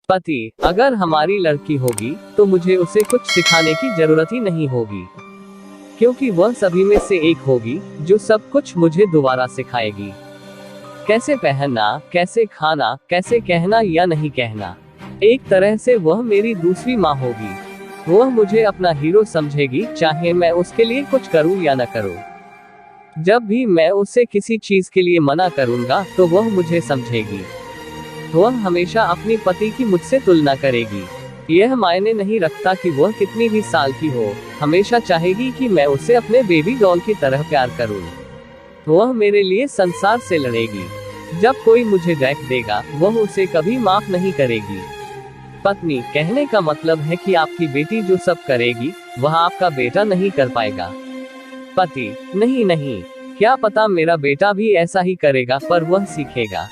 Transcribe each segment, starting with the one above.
पति, अगर हमारी लड़की होगी तो मुझे उसे कुछ सिखाने की जरूरत ही नहीं होगी, क्योंकि वह सभी में से एक होगी जो सब कुछ मुझे दोबारा सिखाएगी। कैसे पहनना, कैसे खाना, कैसे कहना या नहीं कहना। एक तरह से वह मेरी दूसरी माँ होगी। वह मुझे अपना हीरो समझेगी, चाहे मैं उसके लिए कुछ करूँ या न करूँ। जब भी मैं उसे किसी चीज के लिए मना करूँगा तो वह मुझे समझेगी। वह हमेशा अपनी पति की मुझसे तुलना करेगी। यह मायने नहीं रखता कि वह कितनी भी साल की हो, हमेशा चाहेगी कि मैं उसे अपने बेबी डॉल की तरह प्यार करूं। वह मेरे लिए संसार से लड़ेगी। जब कोई मुझे देख देगा, वह उसे कभी माफ नहीं करेगी। पत्नी, कहने का मतलब है कि आपकी बेटी जो सब करेगी, वह आपका बेटा नहीं कर पाएगा। पति, नहीं, क्या पता मेरा बेटा भी ऐसा ही करेगा, पर वह सीखेगा।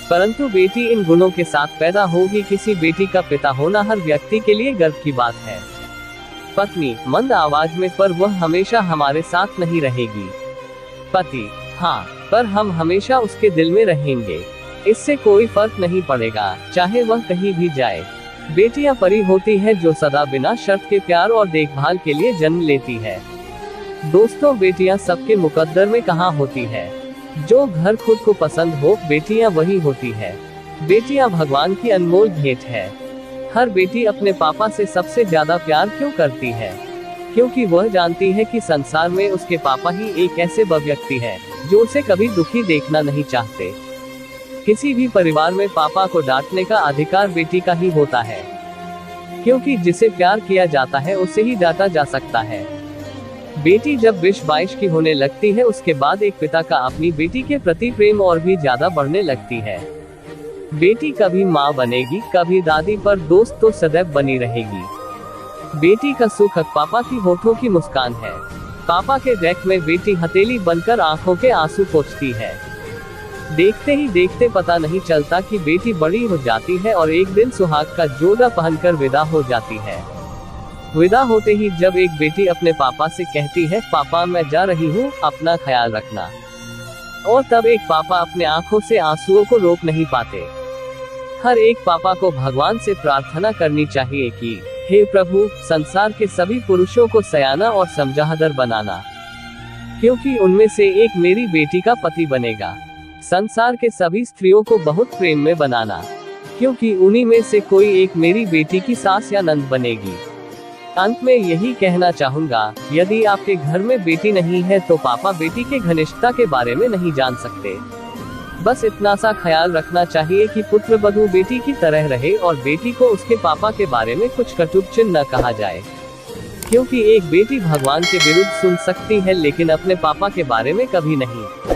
परंतु बेटी इन गुणों के साथ पैदा होगी। किसी बेटी का पिता होना हर व्यक्ति के लिए गर्व की बात है। पत्नी, मंद आवाज में, पर वह हमेशा हमारे साथ नहीं रहेगी। पति, हाँ, पर हम हमेशा उसके दिल में रहेंगे। इससे कोई फर्क नहीं पड़ेगा, चाहे वह कहीं भी जाए। बेटियां परी होती है जो सदा बिना शर्त के प्यार और देखभाल के लिए जन्म लेती है। दोस्तों, बेटियां सबके मुकद्दर में कहाँ होती है। जो घर खुद को पसंद हो, बेटियां वही होती है। बेटियां भगवान की अनमोल भेंट है। हर बेटी अपने पापा से सबसे ज्यादा प्यार क्यों करती है? क्योंकि वह जानती है कि संसार में उसके पापा ही एक ऐसे व्यक्ति है जो उसे कभी दुखी देखना नहीं चाहते। किसी भी परिवार में पापा को डांटने का अधिकार बेटी का ही होता है, क्योंकि जिसे प्यार किया जाता है उसे ही डांटा जा सकता है। बेटी जब 20-22 की होने लगती है, उसके बाद एक पिता का अपनी बेटी के प्रति प्रेम और भी ज्यादा बढ़ने लगती है। बेटी कभी माँ बनेगी, कभी दादी, पर दोस्त तो सदैव बनी रहेगी। बेटी का सुख पापा की होठों की मुस्कान है। पापा के रैक में बेटी हथेली बनकर आंखों के आंसू पोंछती है। देखते ही देखते पता नहीं चलता कि बेटी बड़ी हो जाती है और एक दिन सुहाग का जोड़ा पहनकर विदा हो जाती है। विदा होते ही जब एक बेटी अपने पापा से कहती है, पापा मैं जा रही हूँ, अपना ख्याल रखना, और तब एक पापा अपने आंखों से आंसुओं को रोक नहीं पाते। हर एक पापा को भगवान से प्रार्थना करनी चाहिए कि हे प्रभु, संसार के सभी पुरुषों को सयाना और समझदार बनाना, क्योंकि उनमें से एक मेरी बेटी का पति बनेगा। संसार के सभी स्त्रियों को बहुत प्रेम में बनाना, क्योंकि उन्हीं में से कोई एक मेरी बेटी की सास या नंद बनेगी। अंत में यही कहना चाहूंगा, यदि आपके घर में बेटी नहीं है तो पापा बेटी के घनिष्ठता के बारे में नहीं जान सकते। बस इतना सा ख्याल रखना चाहिए कि पुत्र वधू बेटी की तरह रहे और बेटी को उसके पापा के बारे में कुछ कटुच्चिन न कहा जाए, क्योंकि एक बेटी भगवान के विरुद्ध सुन सकती है लेकिन अपने पापा के बारे में कभी नहीं।